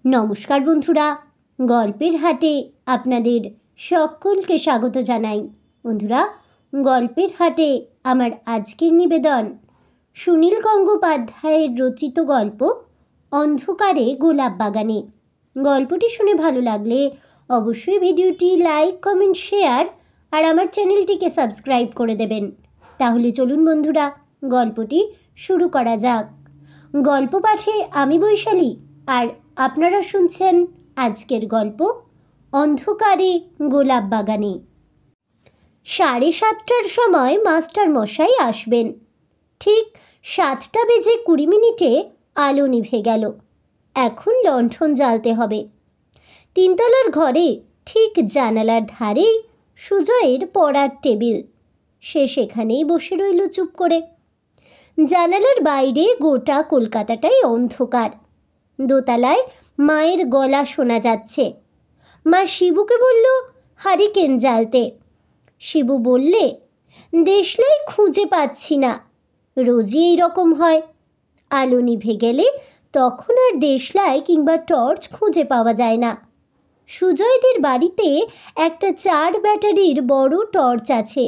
নমস্কার বন্ধুরা, গল্পের হাটে আপনাদের সকলকে স্বাগত জানাই। বন্ধুরা, গল্পের হাটে আমার আজকের নিবেদন সুনীল গঙ্গোপাধ্যায়ের রচিত গল্প অন্ধকারে গোলাপ বাগানে। গল্পটি শুনে ভালো লাগলে অবশ্যই ভিডিওটি লাইক, কমেন্ট, শেয়ার আর আমার চ্যানেলটিকে সাবস্ক্রাইব করে দেবেন। তাহলে চলুন বন্ধুরা, গল্পটি শুরু করা যাক। গল্প পাঠে আমি বৈশালী, আর আপনারা শুনছেন আজকের গল্প অন্ধকারে গোলাপ বাগানে। 7:30টার সময় মাস্টার মশাই আসবেন। ঠিক 7:20 আলো নিভে গেল। এখন লণ্ঠন জ্বালতে হবে। 3তলার ঘরে ঠিক জানালার ধারেই সুজয়ের পড়ার টেবিল। সে সেখানেই বসে রইল চুপ করে। জানালার বাইরে গোটা কলকাতাটাই অন্ধকার। দোতলায় মায়ের গলা শোনা যাচ্ছে। মা শিবুকে বলল হারিকেন জ্বালতে। শিবু বললে, দেশলাই খুঁজে পাচ্ছি না, রোজই এই রকম হয়। আলো নিভে গেলে তখন আর দেশলাই কিংবা টর্চ খুঁজে পাওয়া যায় না। সুজয়দের বাড়িতে একটা 4 ব্যাটারির বড় টর্চ আছে,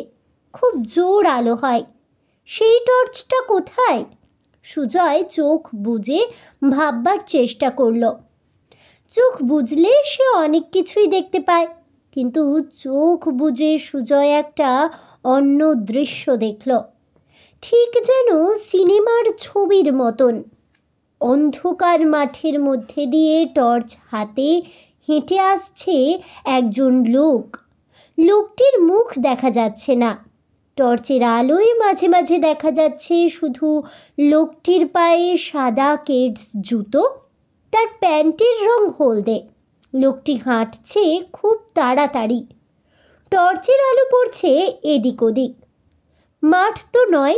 খুব জোর আলো হয়। সেই টর্চটা কোথায়? সুজয় চোখ বুজে ভাববার চেষ্টা করল। চোখ বুজলে সে অনেক কিছুই দেখতে পায়, কিন্তু চোখ বুজে সুজয় একটা অন্য দৃশ্য দেখল, ঠিক যেন সিনেমার ছবির মতন। অন্ধকার মাঠের মধ্যে দিয়ে টর্চ হাতে হেঁটে আসছে একজন লোক। লোকটির মুখ দেখা যাচ্ছে না। টর্চের আলোয় মাঝে মাঝে দেখা যাচ্ছে শুধু লোকটির পায়ে সাদা কেডস জুতো, তার প্যান্টের রং হলদে। লোকটি হাঁটছে খুব তাড়াতাড়ি। টর্চের আলো পড়ছে এদিক ওদিক। মাঠ তো নয়,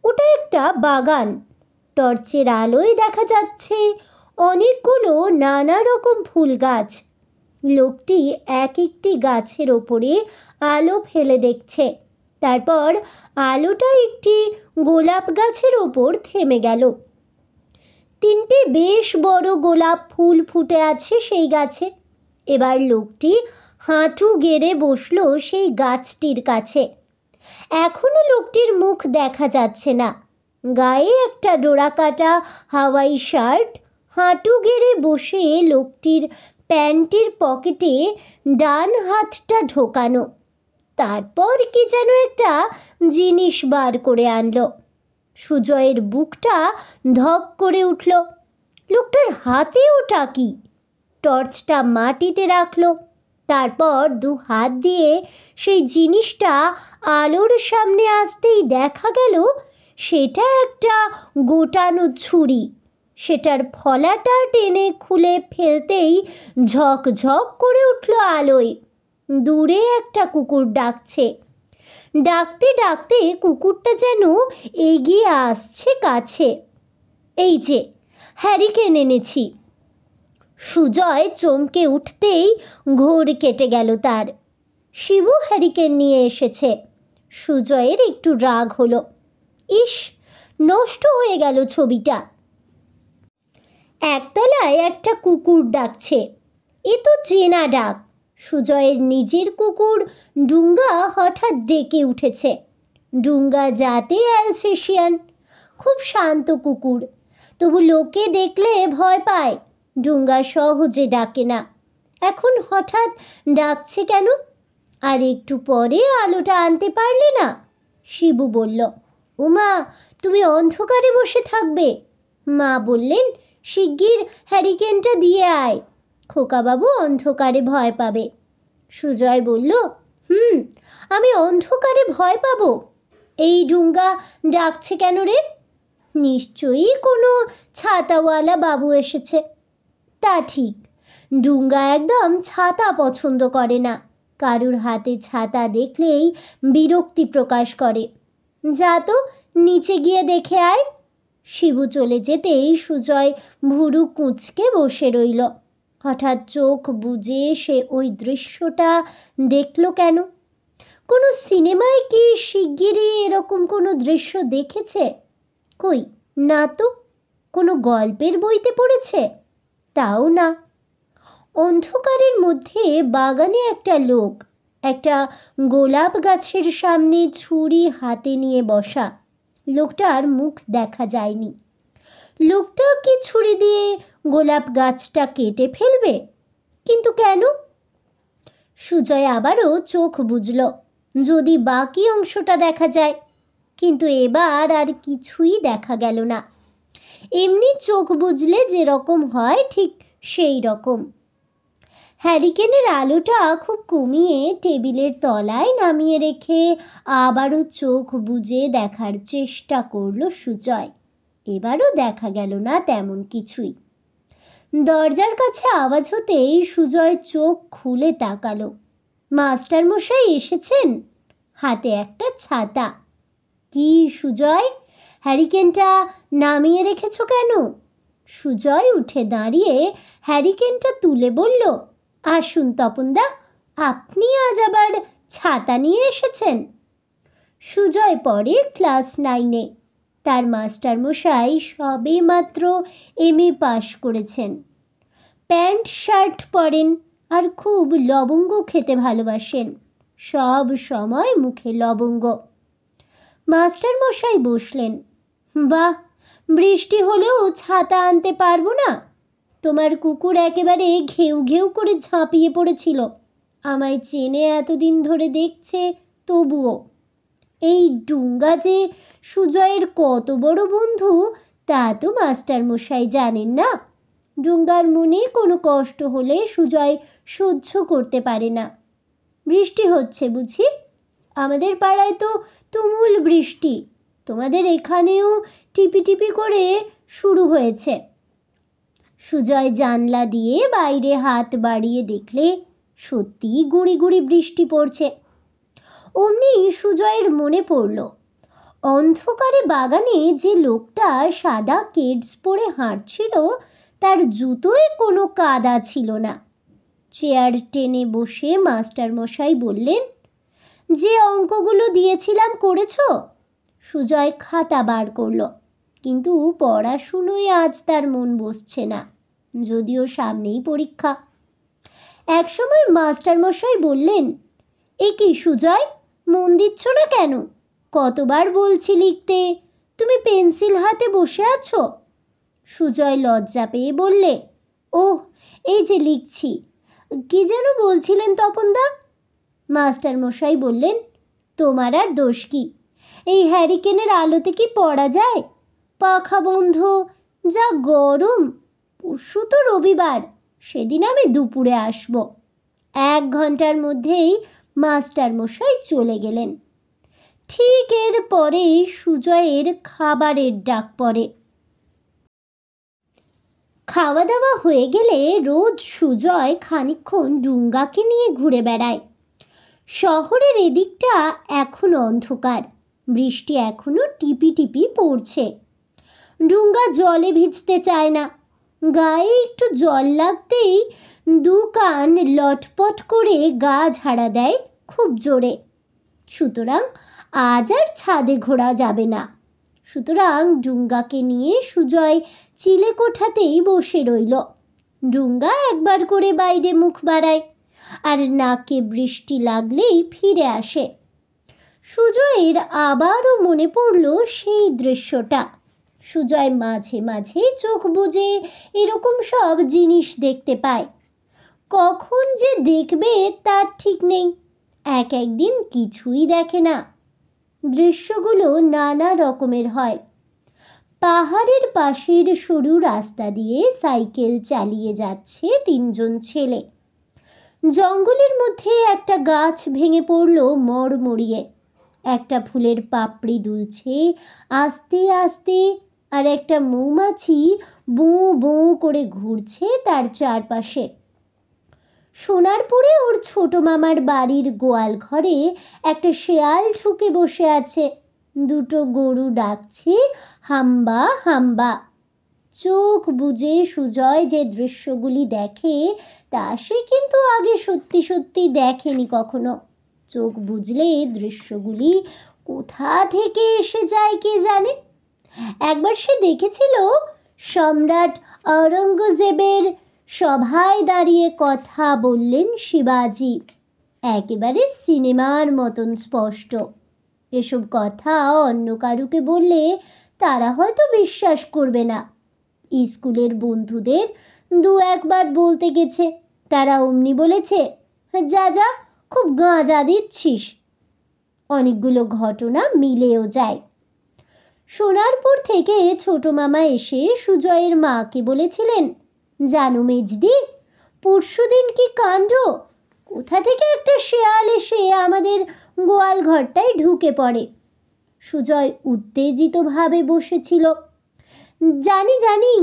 ওটা একটা বাগান। টর্চের আলোয় দেখা যাচ্ছে অনেকগুলো নানা রকম ফুল গাছ। লোকটি এক একটি গাছের ওপরে আলো ফেলে দেখছে। তারপর আলোটা একটি গোলাপ গাছের ওপর থেমে গেল। 3টে বেশ বড় গোলাপ ফুল ফুটে আছে সেই গাছে। এবার লোকটি হাঁটু গেড়ে বসলো সেই গাছটির কাছে। এখনো লোকটির মুখ দেখা যাচ্ছে না। গায়ে একটা ডোরাকাটা হাওয়াই শার্ট। হাঁটু গেড়ে বসে লোকটির প্যান্টের পকেটে ডান হাতটা ঢোকানো। তারপর কি যেন একটা জিনিস বার করে আনলো। সুজয়ের বুকটা ধক করে উঠল। লোকটার হাতে ওটা কি? টর্চটা মাটিতে রাখলো। তারপর 2 হাত দিয়ে সেই জিনিসটা আলোর সামনে আসতেই দেখা গেল সেটা একটা গোটানো ছুরি। সেটার ফলাটা টেনে খুলে ফেলতেই ঝকঝক করে উঠল আলোয়। দূরে একটা কুকুর ডাকছে। ডাকতে ডাকতে কুকুরটা যেন এগিয়ে আসছে কাছে। এই যে, হ্যারিকেন এনেছি। সুজয় চমকে উঠতেই ঘোর কেটে গেল তার। শিবু হ্যারিকেন নিয়ে এসেছে। সুজয়ের একটু রাগ হলো। ইস, নষ্ট হয়ে গেল ছবিটা। একতলায় একটা কুকুর ডাকছে। এ তো চেনা ডাক। সুজয়ের নিজের কুকুর ডুঙ্গা হঠাৎ ডেকে উঠেছে। ডুঙ্গা জাতে অ্যালসেশিয়ান, খুব শান্ত কুকুর, তবু লোকে দেখলে ভয় পায়। ডুঙ্গা সহজে ডাকে না। এখন হঠাৎ ডাকছে কেন? আর একটু পরে আলোটা আনতে পারলে না? শিবু বলল, ওমা, তুমি অন্ধকারে বসে থাকবে? মা বললেন, শিগগির হ্যারিকেনটা দিয়ে আয়, খোকাবাবু অন্ধকারে ভয় পাবে। সুজয় বলল, আমি অন্ধকারে ভয় পাবো? এই ডুঙ্গা ডাকছে কেন রে? নিশ্চয়ই কোনো ছাতাওয়ালা বাবু এসেছে। তা ঠিক, ডুঙ্গা একদম ছাতা পছন্দ করে না। কারুর হাতে ছাতা দেখলেই বিরক্তি প্রকাশ করে। যা তো, নিচে গিয়ে দেখে আয়। শিবু চলে যেতেই সুজয় ভুরু কুঁচকে বসে রইল। হঠাৎ চোখ বুজে সে ওই দৃশ্যটা দেখল কেন? কোনো সিনেমায় কি শিগগিরই এরকম কোনো দৃশ্য দেখেছে? কই, না তো। কোনো গল্পের বইতে পড়েছে? তাও না। অন্ধকারের মধ্যে বাগানে একটা লোক একটা গোলাপ গাছের সামনে ছুরি হাতে নিয়ে বসা। লোকটার মুখ দেখা যায়নি। লোকটা কি ছুরি দিয়ে গোলাপ গাছটা কেটে ফেলবে? কিন্তু কেন? সুজয় আবারও চোখ বুজল, যদি বাকি অংশটা দেখা যায়। কিন্তু এবার আর কিছুই দেখা গেল না। এমনি চোখ বুজলে যেরকম হয় ঠিক সেই রকম। হ্যারিকেনের আলোটা খুব কমিয়ে টেবিলের তলায় নামিয়ে রেখে আবারও চোখ বুজে দেখার চেষ্টা করল সুজয়। এবারও দেখা গেল না তেমন কিছুই। দরজার কাছে আওয়াজ হতেই সুজয় চোখ খুলে তাকালো। মাস্টার মশাই এসেছেন, হাতে একটা ছাতা। কি সুজয়, হ্যারিকেনটা নামিয়ে রেখেছ কেন? সুজয় উঠে দাঁড়িয়ে হ্যারিকেনটা তুলে বলল, আসুন তপনদা, আপনি আজ আবার ছাতা নিয়ে এসেছেন। সুজয় পড়ে ক্লাস 9-এ। তার মাস্টার মশাই সবে মাত্র এমএ পাশ করেছেন। প্যান্ট শার্ট পরেন আর খুব লবঙ্গ খেতে ভালোবাসেন। সব সময় মুখে লবঙ্গ। মাস্টার মশাই বসলেন। বাহ, বৃষ্টি হলেও ছাতা আনতে পারবো না? তোমার কুকুর একেবারে ঘেউ ঘেউ করে ঝাঁপিয়ে পড়েছিল। আমায় চেনে এতদিন ধরে দেখছে, তবুও। এই ডুঙ্গা যে সুজয়ের কত বড় বন্ধু তা তো মাস্টার মশাই জানেন না। ডুঙ্গার মনে কোনো কষ্ট হলে সুজয় সহ্য করতে পারে না। বৃষ্টি হচ্ছে বুঝি? আমাদের পাড়ায় তো তুমুল বৃষ্টি। তোমাদের এখানেও টিপি টিপি করে শুরু হয়েছে। সুজয় জানলা দিয়ে বাইরে হাত বাড়িয়ে দেখলে সত্যিই গুঁড়ি গুঁড়ি বৃষ্টি পড়ছে। অমনি সুজয়ের মনে পড়ল, অন্ধকারে বাগানে যে লোকটা সাদা কেডস পরে হাঁটছিল তার জুতোয় কোনো কাদা ছিল না। চেয়ার টেনে বসে মাস্টার মশাই বললেন, যে অঙ্কগুলো দিয়েছিলাম করেছ? সুজয় খাতা বার করল, কিন্তু পড়াশুনোয় আজ তার মন বসছে না, যদিও সামনেই পরীক্ষা। একসময় মাস্টার মশাই বললেন, এ কি সুজয়, মন দিচ্ছ না কেন? কতবার বলছি লিখতে, তুমি পেন্সিল হাতে বসে আছো। সুজয় লজ্জা পেয়ে বললে, ওহ, এই যে লিখছি। কি যেন বলছিলেন তপনদা? মাস্টার মশাই বললেন, তোমার আর দোষ কি? এই হ্যারিকেনের আলোতে কি পড়া যায়? পাখা বন্ধ, যা গরম। পরশু তো রবিবার, সেদিন আমি দুপুরে আসব। 1 ঘন্টার মধ্যেই মাস্টার মশাই চলে গেলেন। ঠিক এর পরেই সুজয়ের খাবারের ডাক পড়ে। খাওয়া দাওয়া হয়ে গেলে রোজ সুজয় খানিকক্ষণ ডুঙ্গাকে নিয়ে ঘুরে বেড়ায়। শহরের এদিকটা এখনো অন্ধকার, বৃষ্টি এখনো টিপি টিপি পড়ছে। ডুঙ্গা জলে ভিজতে চায় না। গায়ে একটু জল লাগতেই 2 কান লটপট করে গা ঝাড়া দেয় খুব জোরে। সুতরাং আজ আর ছাদে ঘোরা যাবে না। সুতরাং ডুঙ্গাকে নিয়ে সুজয় চিলেকোঠাতেই বসে রইল। ডুঙ্গা একবার করে বাইরে মুখ বাড়ায়, আর নাকে বৃষ্টি লাগলেই ফিরে আসে। সুজয়ের আবারও মনে পড়ল সেই দৃশ্যটা। সুজয় মাঝে মাঝে চোখ বুজে এরকম সব জিনিস দেখতে পায়। কখন যে দেখবে তার ঠিক নেই। একদিন কিছুই দেখে না। দৃশ্যগুলো নানা রকমের হয়। পাহাড়ের পাশের সরু রাস্তা দিয়ে সাইকেল চালিয়ে যাচ্ছে 3 জন ছেলে। জঙ্গলের মধ্যে একটা গাছ ভেঙে পড়ল মড়মড়িয়ে। একটা ফুলের পাপড়ি দুলছে আস্তে আস্তে, আর একটা মৌমাছি বোঁ বোঁ করে ঘুরছে তার চারপাশে। সোনারপুরে ওর ছোট মামার বাড়ির গোয়াল ঘরে একটা শেয়াল ঢুকে বসে আছে। 2টো গরু ডাকছে হাম্বা হাম্বা। চোখ বুজে সুজয় যে দৃশ্যগুলি দেখে তা সে কিন্তু আগে সত্যি সত্যি দেখেনি কখনো। চোখ বুজলে দৃশ্যগুলি কোথা থেকে এসে যায় কে জানে। একবার সে দেখেছিল সম্রাট ঔরঙ্গজেবের সভায় দাঁড়িয়ে কথা বললেন শিবাজি, একেবারে সিনেমার মতন স্পষ্ট। এসব কথা অন্য কারুকে বললে তারা হয়তো বিশ্বাস করবে না। স্কুলের বন্ধুদের দু একবার বলতে গেছে, তারা অমনি বলেছে, যা যা, খুব গাঁজা দিচ্ছিস। অনেকগুলো ঘটনা মিলেও যায়। সোনারপুর থেকে ছোট মামা এসে সুজয়ের মাকে বলেছিলেন, জানো মেজদি, পরশুদিন কি কাণ্ড! কোথা থেকে একটা শেয়াল এসে আমাদের গোয়াল ঘরটায় ঢুকে পড়ে। সুজয় উত্তেজিতভাবে বসেছিল। জানি জানি,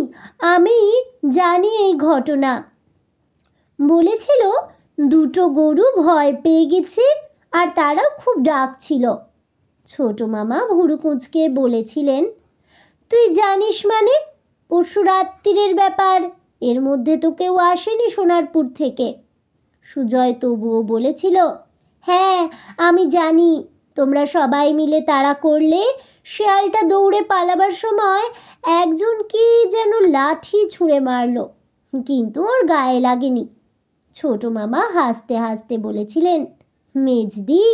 আমি জানি এই ঘটনা। বলেছিল দুটো গরু ভয় পেয়ে গেছে আর তারা খুব ডাকছিল। ছোট মামা ভুরু কুঁচকে বলেছিলেন, তুই জানিস মানে? পরশু রাত্রিরের ব্যাপার, এর মধ্যে তো কেউ আসেনি সোনারপুর থেকে। সুজয় তবুও বলেছিল, হ্যাঁ আমি জানি, তোমরা সবাই মিলে তাড়া করলে শেয়ালটা দৌড়ে পালাবার সময় একজন কি যেন লাঠি ছুঁড়ে মারল, কিন্তু ওর গায়ে লাগেনি। ছোট মামা হাসতে হাসতে বলেছিলেন, মেজদি,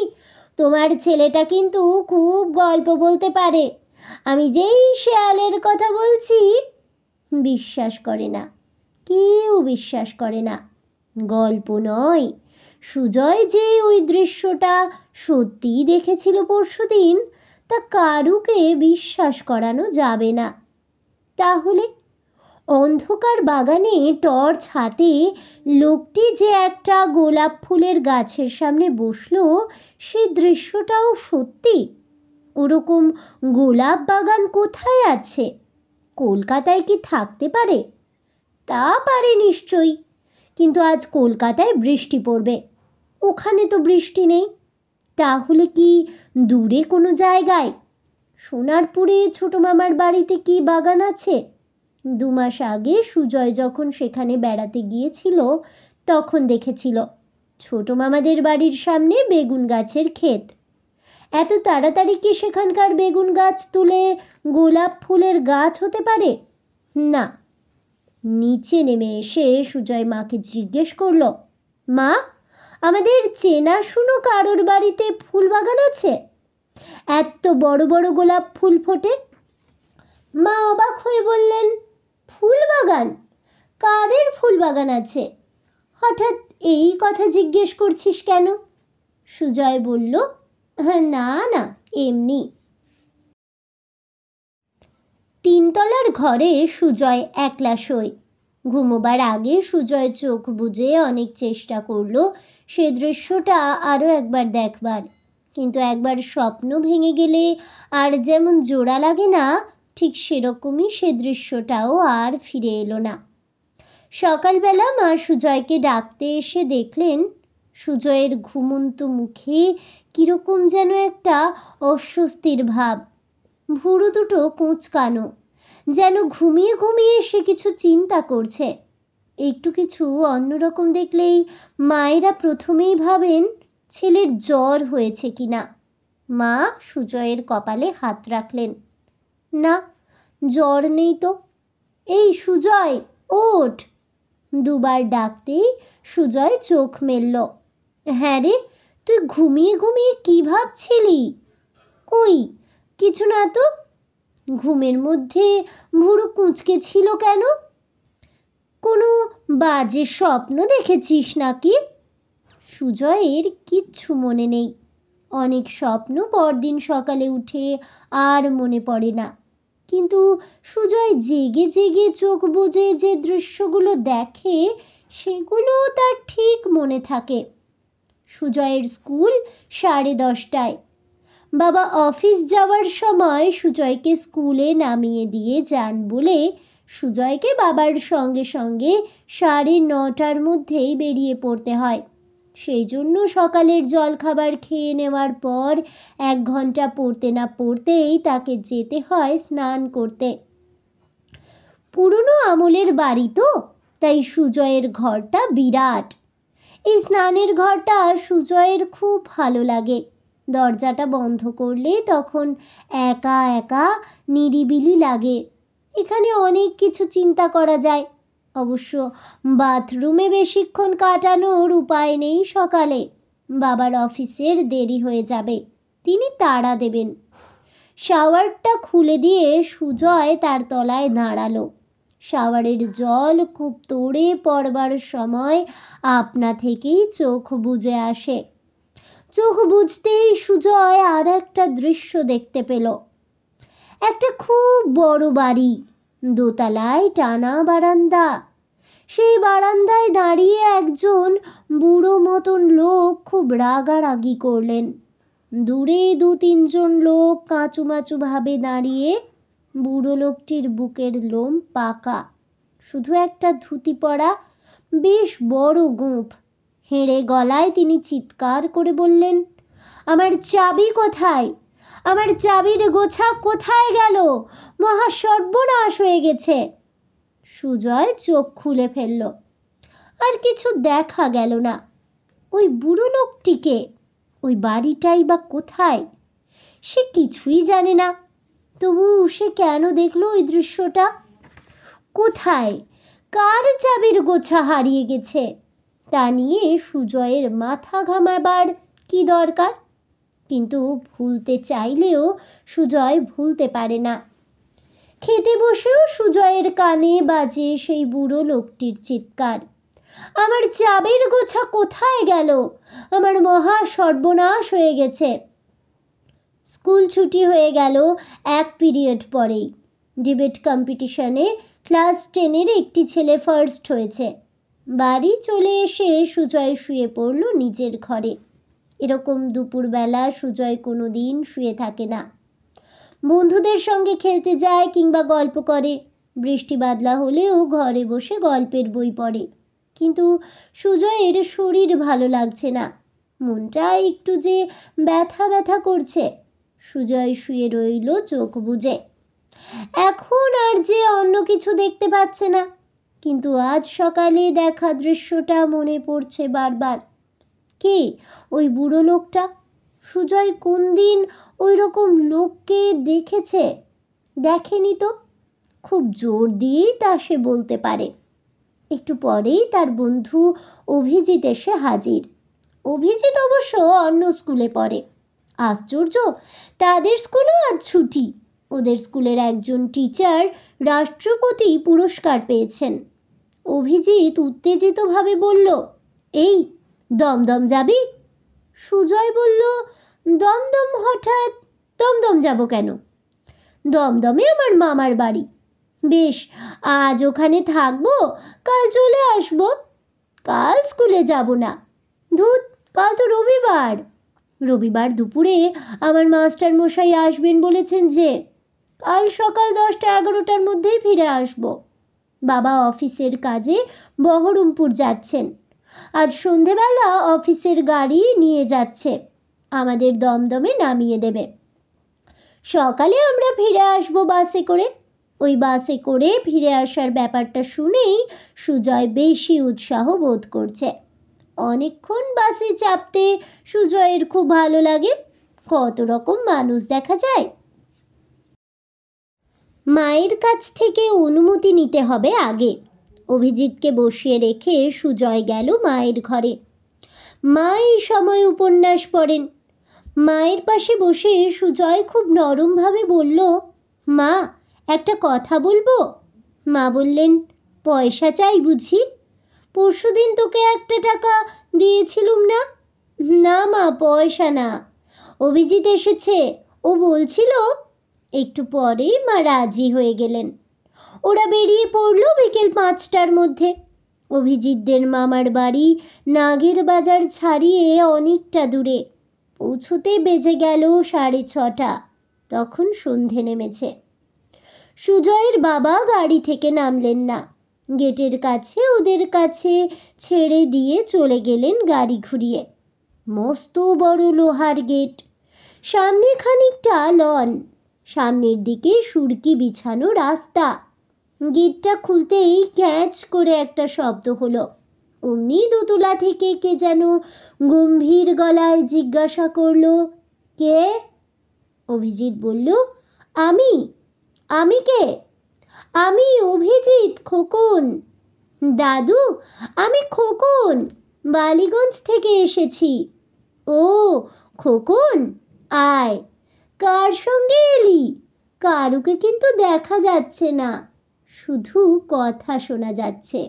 তোমার ছেলেটা কিন্তু খুব গল্প বলতে পারে। আমি যেই শেয়ালের কথা বলছি, বিশ্বাস করে না, কেউ বিশ্বাস করে না। গল্প নয়, সুজয় যে ওই দৃশ্যটা সত্যিই দেখেছিল পরশুদিন, তা কারুকে বিশ্বাস করানো যাবে না। তাহলে অন্ধকার বাগানে টর্চ হাতে লোকটি যে একটা গোলাপ ফুলের গাছের সামনে বসলো, সেই দৃশ্যটাও সত্যি। ওরকম গোলাপ বাগান কোথায় আছে? কলকাতায় কি থাকতে পারে? তা পারে নিশ্চয়ই, কিন্তু আজ কলকাতায় বৃষ্টি পড়বে, ওখানে তো বৃষ্টি নেই। তাহলে কি দূরে কোনো জায়গায়? সোনারপুরে ছোট মামার বাড়িতে কি বাগান আছে? 2 মাস আগে সুজয় যখন সেখানে বেড়াতে গিয়েছিল, তখন দেখেছিল ছোট মামাদের বাড়ির সামনে বেগুন গাছের ক্ষেত। এত তাড়াতাড়ি কি সেখানকার বেগুন গাছ তুলে গোলাপ ফুলের গাছ হতে পারে? না। নিচে নেমে এসে সুজয় মাকে জিজ্ঞেস করল, মা, আমাদের চেনাশুনো কারোর বাড়িতে ফুল বাগান আছে? এত বড় বড় গোলাপ ফুল ফোটে। মা অবাক হয়ে বললেন, ফুল বাগান? কাদের ফুল বাগান আছে? হঠাৎ এই কথা জিজ্ঞেস করছিস কেন? সুজয় বলল, না না, এমনি। 3তলার ঘরে সুজয় একলা শোয়। ঘুমোবার আগে সুজয় চোখ বুজে অনেক চেষ্টা করলো সে দৃশ্যটা আরও একবার দেখবার, কিন্তু একবার স্বপ্ন ভেঙে গেলে আর যেমন জোড়া লাগে না, ঠিক সেরকমই সে দৃশ্যটাও আর ফিরে এলো না। সকালবেলা মা সুজয়কে ডাকতে এসে দেখলেন সুজয়ের ঘুমন্ত মুখে কীরকম যেন একটা অস্বস্তির ভাব। ভুরু দুটো কুঁচকানো, যেন ঘুমিয়ে ঘুমিয়ে সে কিছু চিন্তা করছে। একটু কিছু অন্যরকম দেখলেই মায়েরা প্রথমেই ভাবেন ছেলের জ্বর হয়েছে কিনা। মা সুজয়ের কপালে হাত রাখলেন, না, জ্বর নেই তো। এই সুজয়, ওঠ! 2বার ডাকতেই সুজয় চোখ মেলল। হ্যাঁ রে, তুই ঘুমিয়ে ঘুমিয়ে কি ভাবছিলি? কই, কিছু না তো। ঘুমের মধ্যে ভুরু কুঁচকে ছিল কেন? কোনো বাজে স্বপ্ন দেখেছিস নাকি? সুজয়ের কিচ্ছু মনে নেই। অনেক স্বপ্ন পরদিন সকালে উঠে আর মনে পড়ে না, কিন্তু সুজয় জেগে জেগে চোখ বুজে যে দৃশ্যগুলো দেখে সেগুলো তার ঠিক মনে থাকে। সুজয়ের স্কুল 10:30টায়। বাবা অফিস যাওয়ার সময় সুজয়কে স্কুলে নামিয়ে দিয়ে যান বলে সুজয়কে বাবার সঙ্গে সঙ্গে 9:30টার মধ্যেই বেরিয়ে পড়তে হয়। সেই জন্য সকালের জলখাবার খেয়ে নেওয়ার পর 1 ঘন্টা পড়তে না পড়তেই তাকে যেতে হয় স্নান করতে। পুরনো আমলের বাড়ি তো, তাই সুজয়ের ঘরটা বিরাট। এই স্নানের ঘরটা সুজয়ের খুব ভালো লাগে। দরজাটা বন্ধ করলে তখন একা একা নিরিবিলি লাগে। এখানে অনেক কিছু চিন্তা করা যায়, অবশ্য বাথরুমে বেশিক্ষণ কাটানোর উপায় নেই সকালে। বাবার অফিসের দেরি হয়ে যাবে, তিনি তাড়া দেবেন। শাওয়ারটা খুলে দিয়ে সুজয় তার তলায় দাঁড়ালো। শাওয়ারের জল খুব তোড়ে পড়বার সময় আপনা থেকেই চোখ বুজে আসে। চোখ বুজতেই সুজয় আর একটা দৃশ্য দেখতে পেল। একটা খুব বড় বাড়ি, দোতলায় টানা বারান্দা। সেই বারান্দায় দাঁড়িয়ে একজন বুড়ো মতন লোক খুব রাগারাগি করলেন। দূরে 2-3 জন লোক কাঁচুমাচু ভাবে দাঁড়িয়ে। বুড়ো লোকটির বুকের লোম পাকা, শুধু একটা ধুতি পরা, বেশ বড় গোঁফ। হেঁড়ে গলায় তিনি চিৎকার করে বললেন, আমার চাবি কোথায়? আমার চাবির গোছা কোথায় গেল? মহা সর্বনাশ হয়ে গেছে। সুজয় চোখ খুলে ফেলল। আর কিছু দেখা গেল না। ওই বুড়ো লোকটিকে, ওই বাড়িটাই বা কোথায়, সে কিছুই জানে না। তবু সে কেন দেখলো ওই দৃশ্যটা? কোথায়, কার চাবির গোছা হারিয়ে গেছে তা নিয়ে সুজয়ের মাথা ঘামাবার কি দরকার? কিন্তু ভুলতে চাইলেও সুজয় ভুলতে পারে না। খেতে বসেও সুজয়ের কানে বাজে সেই বুড়ো লোকটির চিৎকার, আমার চাবির গোছা কোথায় গেল? আমার মহা সর্বনাশ হয়ে গেছে। স্কুল ছুটি হয়ে গেল 1 পিরিয়ড পরেই। ডিবেট কম্পিটিশনে ক্লাস 10-এর একটি ছেলে ফার্স্ট হয়েছে। বাড়ি চলে এসে সুজয় শুয়ে পড়ল নিজের ঘরে। এরকম দুপুরবেলা সুজয় কোনো দিন শুয়ে থাকে না। বন্ধুদের সঙ্গে খেলতে যায় কিংবা গল্প করে। বৃষ্টি বাদলা হলেও ঘরে বসে গল্পের বই পড়ে। কিন্তু সুজয়ের শরীর ভালো লাগছে না, মনটা একটু যে ব্যথা ব্যথা করছে। সুজয় শুয়ে রইল চোখ বুজে। এখন আর যে অন্য কিছু দেখতে পাচ্ছে না, কিন্তু আজ সকালে দেখা দৃশ্যটা মনে পড়ছে বারবার। কে ওই বুড়ো লোকটা? সুজয় কোন দিন ওই রকম লোককে দেখেছে? দেখেনি তো। খুব জোর দিয়েই তা সে বলতে পারে। একটু পরেই তার বন্ধু অভিজিৎ এসে হাজির। অভিজিৎ অবশ্য অন্য স্কুলে পড়ে। আশ্চর্য, তাদের স্কুলও আজ ছুটি। ওদের স্কুলের একজন টিচার রাষ্ট্রপতি পুরস্কার পেয়েছেন। অভিজিৎ উত্তেজিতভাবে বলল, এই দমদম যাবি? সুজয় বলল, দমদম হঠাৎ? দমদম যাব কেন? দমদমে আমার মামার বাড়ি। বেশ, আজ ওখানে থাকবো, কাল চলে আসবো। কাল স্কুলে যাব না। ধুত, কাল তো রবিবার। রবিবার দুপুরে আমার মাস্টার মশাই আসবেন বলেছেন যে কাল সকাল 10টা-11টার মধ্যেই ফিরে আসব। বাবা অফিসের কাজে বহরমপুর যাচ্ছেন। আজ সন্ধেবেলা অফিসের গাড়ি নিয়ে যাচ্ছে, আমাদের দমদমে নামিয়ে দেবে। সকালে আমরা ফিরে আসবো বাসে করে। ওই বাসে করে ফিরে আসার ব্যাপারটা শুনেই সুজয় বেশি উৎসাহ বোধ করছে। অনেকক্ষণ বাসে চাপতে সুজয়ের খুব ভালো লাগে। কত রকম মানুষ দেখা যায়। মায়ের কাছ থেকে অনুমতি নিতে হবে আগে। অভিজিৎকে বসিয়ে রেখে সুজয় গেল মায়ের ঘরে। মা এই সময় উপন্যাস পড়েন। মায়ের পাশে বসে সুজয় খুব নরমভাবে বলল, মা, একটা কথা বলবো? মা বললেন, পয়সা চাই বুঝি? পরশুদিন তোকে 1 টাকা দিয়েছিলুম না? না মা, পয়সা না। অভিজিৎ এসেছে, ও বলছিল। একটু পরেই মা রাজি হয়ে গেলেন। ওরা বেরিয়ে পড়ল বিকেল 5টার মধ্যে। অভিজিৎদের মামার বাড়ি নাগের বাজার ছাড়িয়ে অনেকটা দূরে। পৌঁছতে বেজে গেল 6:30। তখন সন্ধে নেমেছে। সুজয়ের বাবা গাড়ি থেকে নামলেন না। গেটের কাছে ওদের কাছে ছেড়ে দিয়ে চলে গেলেন গাড়ি ঘুরিয়ে। মস্ত বড় লোহার গেট, সামনে খানিকটা লন, সামনের দিকে সুরকি বিছানো রাস্তা। গেটটা খুলতেই ক্যাচ করে একটা শব্দ হলো। অমনি দোতলা থেকে কে যেন গম্ভীর গলায় জিজ্ঞাসা করলো, কে? অভিজিৎ বলল, আমি। আমি কে? আমি অভিজিৎ, খোকন। দাদু, আমি খোকন, বালিগঞ্জ থেকে এসেছি। ও খোকন, আয়। কার সঙ্গে এলি? কারুকে কিন্তু দেখা যাচ্ছে না, শুধু কথা শোনা যাচ্ছে।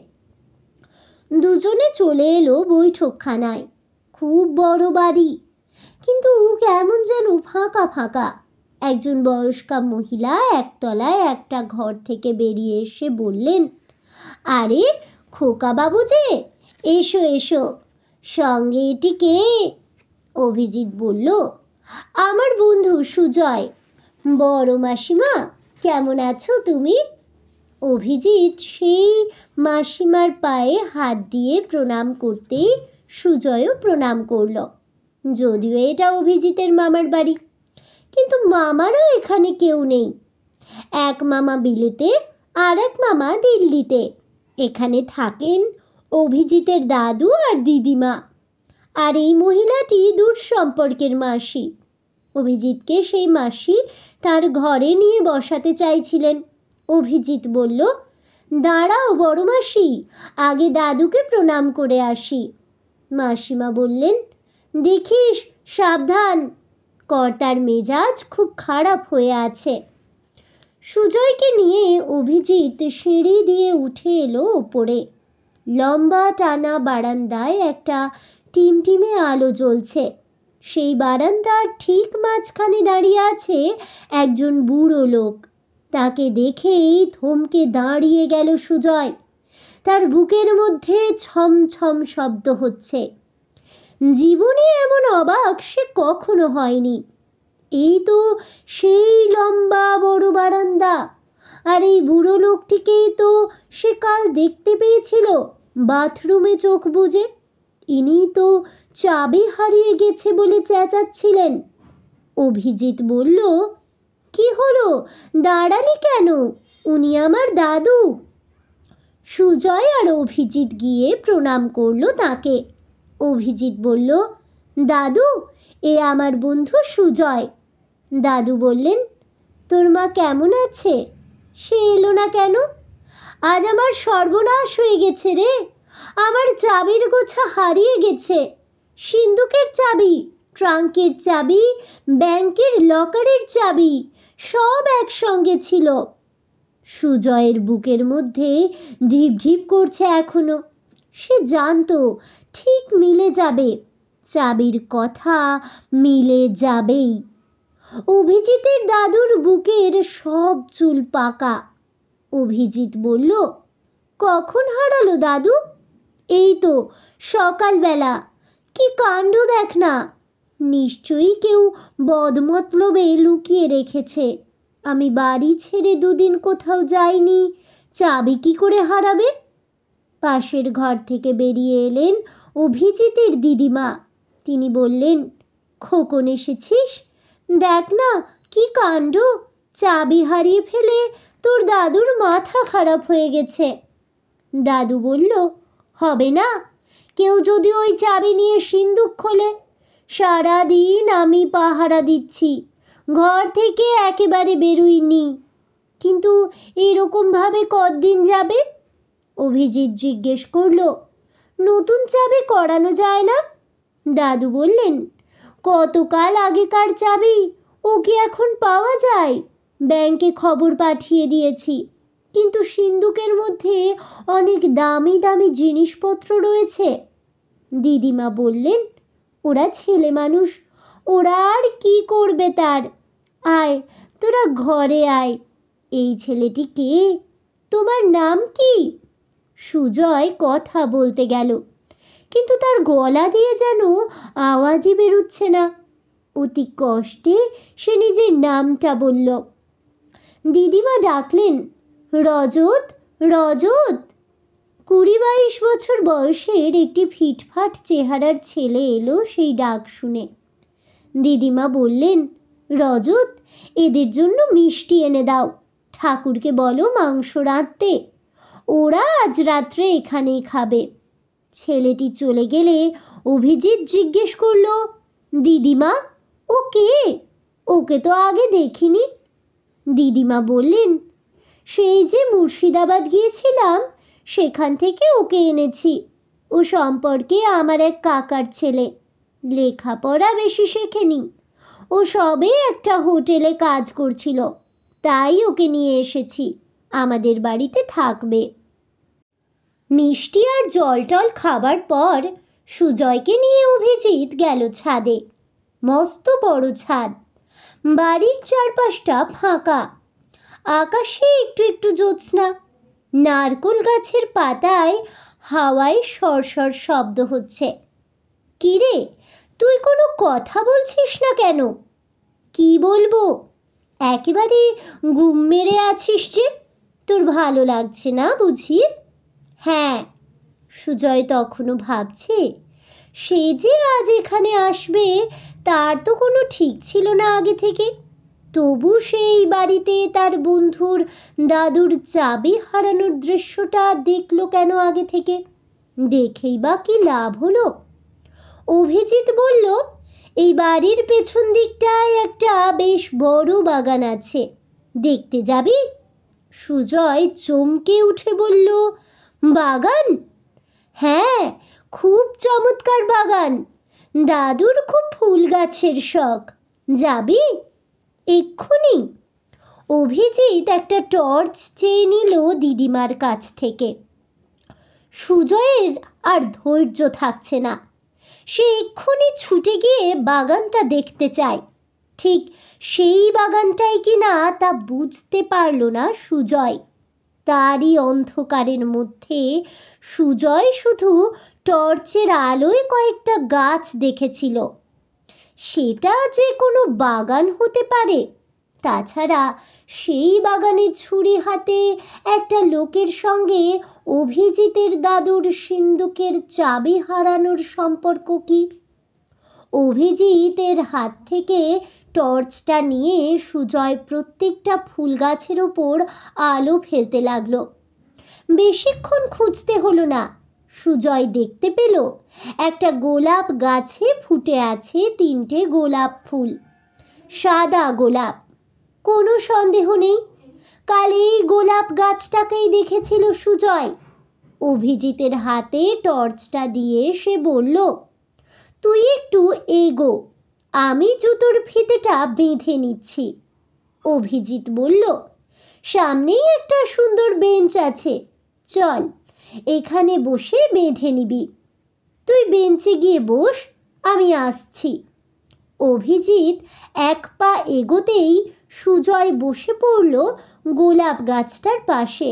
দুজনে চলে এলো বৈঠকখানায়। খুব বড় বাড়ি, কিন্তু কেমন যেন ফাঁকা ফাঁকা। একজন বয়স্কা মহিলা একতলায় একটা ঘর থেকে বেরিয়ে এসে বললেন, আরে খোকা বাবু যে, এসো এসো। সঙ্গে এটি কে? অভিজিৎ বলল, আমার বন্ধু সুজয়। বড় মাসিমা, কেমন আছো তুমি? অভিজিৎ সেই মাসিমার পায়ে হাত দিয়ে প্রণাম করতেই সুজয়ও প্রণাম করল। যদিও এটা অভিজিতের মামার বাড়ি, কিন্তু মামারও এখানে কেউ নেই। এক মামা বিলেতে, আর এক মামা দিল্লিতে। এখানে থাকেন অভিজিতের দাদু আর দিদিমা। আর এই মহিলাটি দূর সম্পর্কের মাসি। অভিজিৎকে সেই মাসি তার ঘরে নিয়ে বসাতে চাইছিলেন। অভিজিৎ বলল, দাঁড়াও বড় মাসি, আগে দাদুকে প্রণাম করে আসি। মাসিমা বললেন, দেখিস সাবধান, কর্তার মেজাজ খুব খারাপ হয়ে আছে। সুজয়কে নিয়ে অভিজিৎ সিঁড়ি দিয়ে উঠে এলো ওপরে। লম্বা টানা বারান্দায় একটা টিমটিমে আলো জ্বলছে। সেই বারান্দার ঠিক মাঝখানে দাঁড়িয়ে আছে একজন বুড়ো লোক। তাকে দেখেই থমকে দাঁড়িয়ে গেল সুজয়। তার বুকের মধ্যে ছমছম শব্দ হচ্ছে। জীবনে এমন অবাক সে কখনো হয়নি। এই তো সেই লম্বা বড় বারান্দা, আর এই বুড়ো লোকটিকেই তো সে কাল দেখতে পেয়েছিল বাথরুমে চোখ বুজে। ইনি তো চাবি হারিয়ে গেছে বলে চেঁচাচ্ছিলেন। অভিজিৎ বলল, কি হলো, দাঁড়ালি কেন? উনি আমার দাদু। সুজয় আর অভিজিৎ গিয়ে প্রণাম করলো তাকে। অভিজিৎ বলল, দাদু, এ আমার বন্ধু সুজয়। দাদু বললেন, তোর মা কেমন আছে? সে এলো না কেন? আজ আমার সর্বনাশ হয়ে গেছে রে। আমার চাবির গোছা হারিয়ে গেছে। সিন্ধুকের চাবি, ট্রাঙ্কের চাবি, ব্যাংকের লকারের চাবি, সব একসঙ্গে ছিল। সুজয়ের বুকের মধ্যে ঢিপ ঢিপ করছে এখনো। সে জানতো ঠিক মিলে যাবে, চাবির কথা মিলে যাবেই। অভিজিতের দাদুর বুকের সব চুল পাকা। অভিজিৎ বলল, কখন হারালো দাদু? এই তো সকালবেলা। কি কাণ্ড দেখ না, নিশ্চয়ই কেউ বদমতলবে লুকিয়ে রেখেছে। আমি বাড়ি ছেড়ে দুদিন কোথাও যাইনি, চাবি কি করে হারাবে? পাশের ঘর থেকে বেরিয়ে এলেন অভিজিতের দিদিমা। তিনি বললেন, খোকন এসেছিস? দেখ না কি কাণ্ড, চাবি হারিয়ে ফেলে তোর দাদুর মাথা খারাপ হয়ে গেছে। দাদু বলল, হবে না, কেউ যদি ওই চাবি নিয়ে সিন্দুক খোলে? সারাদিন আমি পাহারা দিচ্ছি, ঘর থেকে একেবারে বেরোইনি। কিন্তু এরকমভাবে কতদিন যাবে? অভিজিৎ জিজ্ঞেস করল, নতুন চাবি করানো যায় না? দাদু বললেন, কতকাল আগেকার চাবি, ও কি এখন পাওয়া যায়? ব্যাংকে খবর পাঠিয়ে দিয়েছি, কিন্তু সিন্দুকের মধ্যে অনেক দামি দামি জিনিসপত্র রয়েছে। দিদিমা বললেন, ওরা ছেলে মানুষ, ওরা আর কি করবে তার। আয়, তোরা ঘরে আয়। এই ছেলেটি কে? তোমার নাম কি? সুজয় কথা বলতে গেল, কিন্তু তার গলা দিয়ে যেন আওয়াজই বেরুচ্ছে না। অতি কষ্টে সে নিজের নামটা বলল। দিদিমা ডাকলেন, রজত, রজত। 20-22 বছর বয়সের একটি ফিটফাট চেহারার ছেলে এলো সেই ডাক শুনে। দিদিমা বললেন, রজত, এদের জন্য মিষ্টি এনে দাও। ঠাকুরকে বলো মাংস রাঁধতে, ওরা আজ রাত্রে এখানেই খাবে। ছেলেটি চলে গেলে অভিজিৎ জিজ্ঞেস করলো, দিদিমা, ও কে? ওকে তো আগে দেখিনি। দিদিমা বললেন, সেই যে মুর্শিদাবাদ গিয়েছিলাম সেখান থেকে ওকে এনেছি। ও সম্পর্কে আমার এক কাকার ছেলে, লেখাপড়া বেশি শেখেনি। ও সবে একটা হোটেলে কাজ করছিল, তাই ওকে নিয়ে এসেছি, আমাদের বাড়িতে থাকবে। মিষ্টি আর জল টল খাবার পর সুজয়কে নিয়ে অভিজিৎ গেল ছাদে। মস্ত বড় ছাদ, বাড়ির চারপাশটা ফাঁকা, আকাশে একটু একটু জ্যোৎস্না, নারকোল গাছের পাতায় হাওয়ায় সরসর শব্দ হচ্ছে। কিরে, তুই কোনো কথা বলছিস না কেন? কি বলবো, একেবারে গুম মেরে আছিস যে, তোর ভালো লাগছে না বুঝি? হ্যাঁ, সুজয় তখনও ভাবছে সে যে আজ এখানে আসবে তার তো কোনো ঠিক ছিল না আগে থেকে। তবু সেই বাড়িতে তার বন্ধুর দাদুর চাবি হারানোর দৃশ্যটা দেখলো কেন আগে থেকে? দেখেই বা কি লাভ হলো? অভিজিৎ বলল, এই বাড়ির পেছন দিকটায় একটা বেশ বড় বাগান আছে, দেখতে যাবি? সুজয় চমকে উঠে বলল, বাগান? হ্যাঁ, খুব চমৎকার বাগান, দাদুর খুব ফুল গাছের শখ, যাবি? এক্ষুনি? অভিজিৎ একটা টর্চ চেয়ে নিল দিদিমার কাছ থেকে। সুজয়ের আর ধৈর্য থাকছে না, সে এক্ষুনি ছুটে গিয়ে বাগানটা দেখতে চায়। ঠিক সেই বাগানটাই কিনা তা বুঝতে পারল না সুজয়। তারই অন্ধকারের মধ্যে সুজয় শুধু টর্চের আলোয় কয়েকটা গাছ দেখেছিল। সেটা যে কোনো বাগান হতে পারে, তাছাড়া সেই বাগানে ছুরি হাতে একটা লোকের সঙ্গে অভিজিতের দাদুর সিন্দুকের চাবি হারানোর সম্পর্ক কি? অভিজিতের হাত থেকে টর্চটা নিয়ে সুজয় প্রত্যেকটা ফুল গাছের ওপর আলো ফেলতে লাগলো। বেশিক্ষণ খুঁজতে হলো না, সুজয় দেখতে পেল একটা গোলাপ গাছে ফুটে আছে 3টে গোলাপ ফুল, সাদা গোলাপ। কোনো সন্দেহ নেই, কাল এই গোলাপ গাছটাকেই দেখেছিল সুজয়। অভিজিতের হাতে টর্চটা দিয়ে সে বলল, তুই একটু এগো, আমি জুতোর ফিতেটা বেঁধে নিচ্ছি। অভিজিৎ বলল, সামনেই একটা সুন্দর বেঞ্চ আছে, চল এখানে বসে বেঁধে নিবি। তুই বেঞ্চে গিয়ে বস, আমি আসছি। অভিজিৎ এক পা এগোতেই সুজয় বসে পড়ল গোলাপ গাছটার পাশে।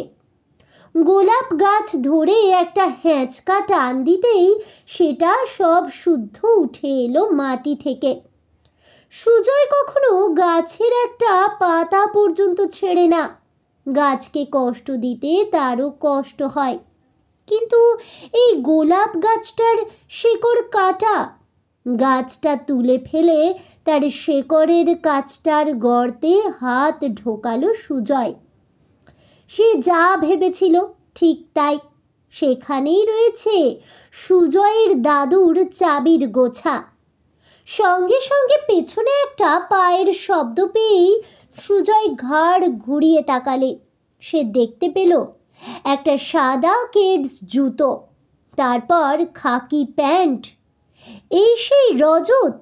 গোলাপ গাছ ধরে একটা হ্যাঁচকা টান দিতেই সেটা সব শুদ্ধ উঠে এলো মাটি থেকে। সুজয় কখনো গাছের একটা পাতা পর্যন্ত ছেড়ে না, গাছকে কষ্ট দিতে তারও কষ্ট হয়, কিন্তু এই গোলাপ গাছটার শেকড় কাটা। গাছটা তুলে ফেলে তার শেকড়ের কাছটার গর্তে হাত ঢোকালো সুজয়। সে যা ভেবেছিল ঠিক তাই, সেখানেই রয়েছে সুজয়ের দাদুর চাবির গোছা। সঙ্গে সঙ্গে পেছনে একটা পায়ের শব্দ পেয়েই সুজয় ঘাড় ঘুরিয়ে তাকালে সে দেখতে পেল একটা সাদা কেডস জুতো, তারপর খাকি প্যান্ট। এই সেই রজত।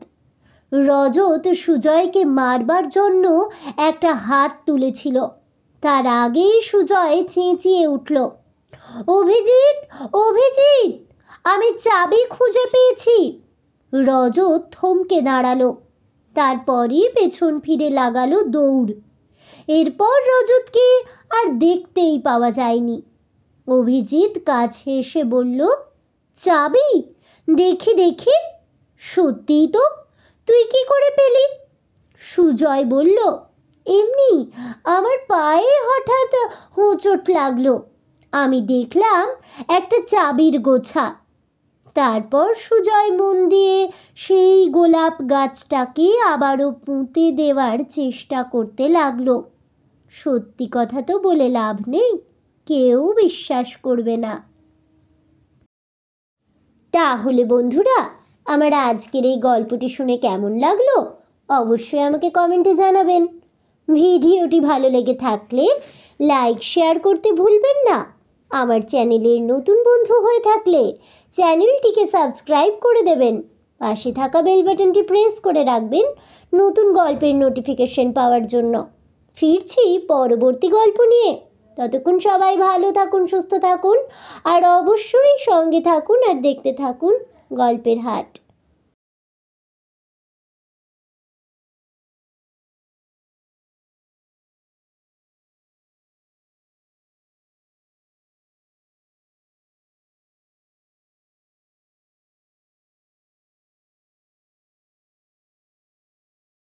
রজত সুজয়কে মারবার জন্য একটা হাত তুলেছিল, তার আগেই সুজয় চেঁচিয়ে উঠল, অভিজিৎ, অভিজিৎ, আমি চাবি খুঁজে পেয়েছি। রজত থমকে দাঁড়ালো, তারপরই পেছন ফিরে লাগালো দৌড়। এরপর রজতকে আর দেখতেই পাওয়া যায়নি। অভিজিৎ কাছে এসে বলল, চাবি? দেখি দেখি। সত্যিই তো, তুই কি করে পেলি? সুজয় বলল, এমনি আমার পায়ে হঠাৎ হোঁচট লাগলো, আমি দেখলাম একটা চাবির গোছা। তারপর সুজয় মন দিয়ে সেই গোলাপ গাছটাকে আবারও পুঁতে দেওয়ার চেষ্টা করতে লাগলো। সত্যি কথা তো বলে লাভ নেই, কেউ বিশ্বাস করবে না। তাহলে বন্ধুরা, আমার আজকের এই গল্পটি শুনে কেমন লাগলো অবশ্যই আমাকে কমেন্টে জানাবেন। ভিডিওটি ভালো লেগে থাকলে লাইক শেয়ার করতে ভুলবেন না, আমার চ্যানেলের নতুন বন্ধু হয়ে থাকলে চ্যানেলটিকে সাবস্ক্রাইব করে দেবেন, পাশে থাকা বেল বাটনটি প্রেস করে রাখবেন নতুন গল্পের নোটিফিকেশন পাওয়ার জন্য। ফিরছি পরবর্তী গল্প নিয়ে। ততক্ষণ সবাই ভালো থাকুন, সুস্থ থাকুন, আর অবশ্যই সঙ্গে থাকুন আর দেখতে থাকুন গল্পের হাট।